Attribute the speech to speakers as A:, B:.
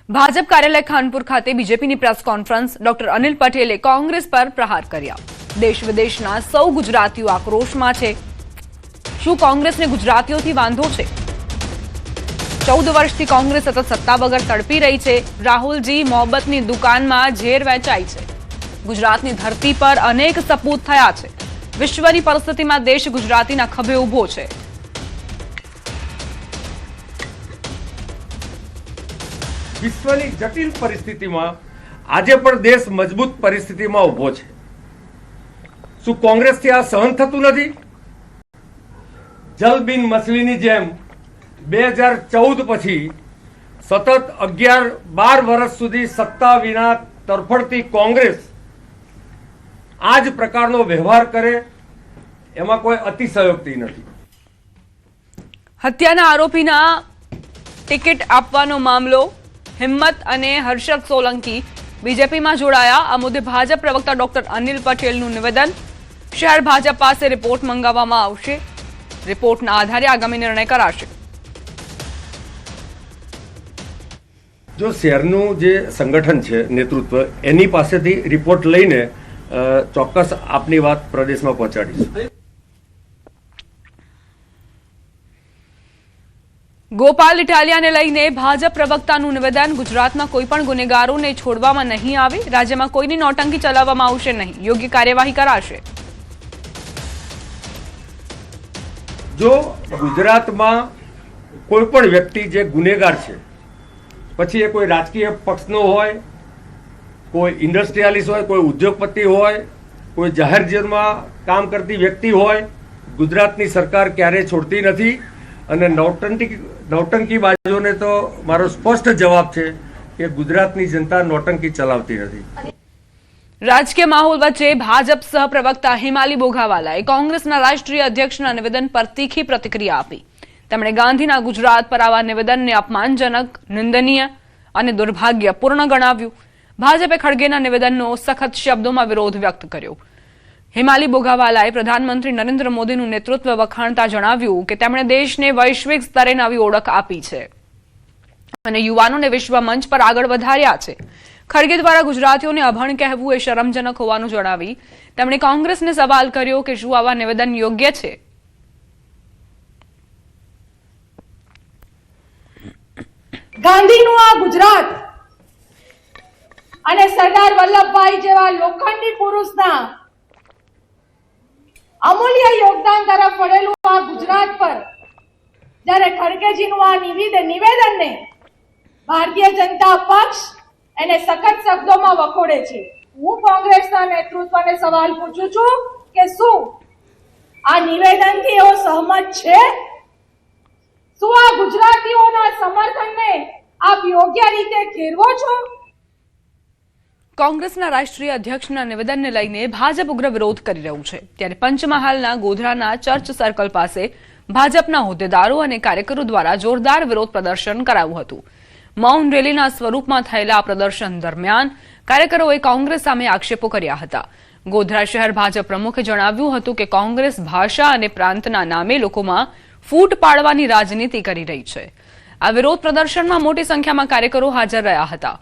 A: ભાજપ કાર્યાલય ખાનપુર ખાતે બીજેપીની press conference doctor Anil પટેલે કોંગ્રેસ પર પ્રહાર કર્યા। દેશ વિદેશના સૌ ગુજરાતીઓ આક્રોશમાં છે। શું કોંગ્રેસને ગુજરાતીઓથી વાંધો છે? 14 વર્ષથી કોંગ્રેસ સતત સત્તા વગર તડપી રહી છે। રાહુલજી મોહબ્બતની દુકાનમાં ઝેર વેચાય છે। ગુજરાતની ધરતી પર અનેક સપૂત થયા છે। વિશ્વની પરિસ્થિતિમાં દેશ ગુજરાતીના ખભે ઊભો છે।
B: વિશ્વની જટિલ પરિસ્થિતિમાં આજે પણ દેશ મજબૂત પરિસ્થિતિમાં ઊભો છે। શું કોંગ્રેસથી આ સહન થતું નથી? જલ બિન મછલીની જેમ 2014 પછી સતત 11-12 વર્ષ સુધી સત્તા વિના તરફડતી કોંગ્રેસ આ જ પ્રકારનો વ્યવહાર કરે એમાં કોઈ અતિશયોક્તિ નથી।
A: હત્યાના આરોપીના ટિકિટ આપવાનો મામલો, હિંમત અને હર્ષદ સોલંકી બીજેપીમાં જોડાયા। આ મુદ્દે ભાજપ પ્રવક્તા ડોક્ટર અનિલ પટેલનું નિવેદન। શહેર ભાજપ પાસે રિપોર્ટ મંગાવવામાં આવશે। રિપોર્ટના આધારે આગામી નિર્ણય કરાશે।
B: જો શહેરનું જે સંગઠન છે નેતૃત્વ એની પાસેથી રિપોર્ટ લઈને ચોક્કસ આપની વાત પ્રદેશમાં પહોંચાડીશું।
A: ગોપાલ ઇટાલિયાને લઈને ભાજપ પ્રવક્તાનું નિવેદન। ગુજરાતમાં કોઈ પણ ગુનેગારોને છોડવામાં નહીં આવે। રાજ્યમાં કોઈની નોટંકી ચલાવવામાં આવશે નહીં। યોગ્ય કાર્યવાહી કરાશે।
B: જો ગુજરાતમાં કોઈ પણ વ્યક્તિ જે ગુનેગાર છે, પછી એ કોઈ રાજકીય પક્ષનો હોય, કોઈ ઇન્ડસ્ટ્રીયાલિસ્ટ હોય, કોઈ ઉદ્યોગપતિ હોય, કોઈ જાહેર જેલમાં કામ કરતી વ્યક્તિ હોય, ગુજરાતની સરકાર ક્યારેય છોડતી નથી। અને નૌટંકી બાજુને તો મારો સ્પષ્ટ જવાબ છે કે ગુજરાતની જનતા નૌટંકી ચલાવતી નથી।
A: રાજકીય માહોલ વચ્ચે ભાજપ સહપ્રવક્તા હિમાલી બોઘાવાલાએ કોંગ્રેસના રાષ્ટ્રીય અધ્યક્ષના નિવેદન પર તીખી પ્રતિક્રિયા આપી। તેમણે ગાંધીના ગુજરાત પર આવા નિવેદનને અપમાનજનક, નિંદનીય અને દુર્ભાગ્યપૂર્ણ ગણાવ્યું। ભાજપે ખડગેના નિવેદનનો સખત શબ્દોમાં વિરોધ વ્યક્ત કર્યો। હિમાલી બોઘાવાલાએ પ્રધાનમંત્રી નરેન્દ્ર મોદીનું નેતૃત્વ વખાણતા જણાવ્યું કે તેમણે દેશને વૈશ્વિક સ્તરે નવી ઓળખ આપી છે અને યુવાનોને વિશ્વ મંચ પર આગળ વધાર્યા છે। ખડગે દ્વારા ગુજરાતીઓને અભણ કહેવું એ શરમજનક હોવાનું જણાવી તેમણે કોંગ્રેસને સવાલ કર્યો કે શું આવા નિવેદન યોગ્ય છે?
C: ગાંધીનું આ ગુજરાત અને સરદાર વલ્લભભાઈ જેવા લોખંડી પુરુષના અમૂલ્ય યોગદાન તરફ વળેલું આ ગુજરાત પર જ્યારે ખડગેજીનું આ નિવેદનને ભારતીય જનતા પક્ષ એને સખત શબ્દોમાં વખોડે છે। હું કોંગ્રેસના નેતૃત્વને સવાલ પૂછું છું કે શું આ નિવેદનથી એવો સહમત છે? શું આ ગુજરાતીઓના સમર્થનને આપ યોગ્ય રીતે કેળવો છો?
A: કોંગ્રેસના રાષ્ટ્રીય અધ્યક્ષના નિવેદનને લઈને ભાજપ ઉગ્ર વિરોધ કરી રહ્યું છે। ત્યારે પંચમહાલના ગોધરાના ચર્ચ સર્કલ પાસે ભાજપના હોદ્દેદારો અને કાર્યકરો દ્વારા જોરદાર વિરોધ પ્રદર્શન કરાયું હતું। મૌન રેલીના સ્વરૂપમાં થયેલા આ પ્રદર્શન દરમિયાન કાર્યકરોએ કોંગ્રેસ સામે આક્ષેપો કર્યા હતા। ગોધરા શહેર ભાજપ પ્રમુખે જણાવ્યું હતું કે કોંગ્રેસ ભાષા અને પ્રાંતના નામે લોકોમાં ફૂટ પાડવાની રાજનીતિ કરી રહી છે। આ વિરોધ પ્રદર્શનમાં મોટી સંખ્યામાં કાર્યકરો હાજર રહ્યા હતા।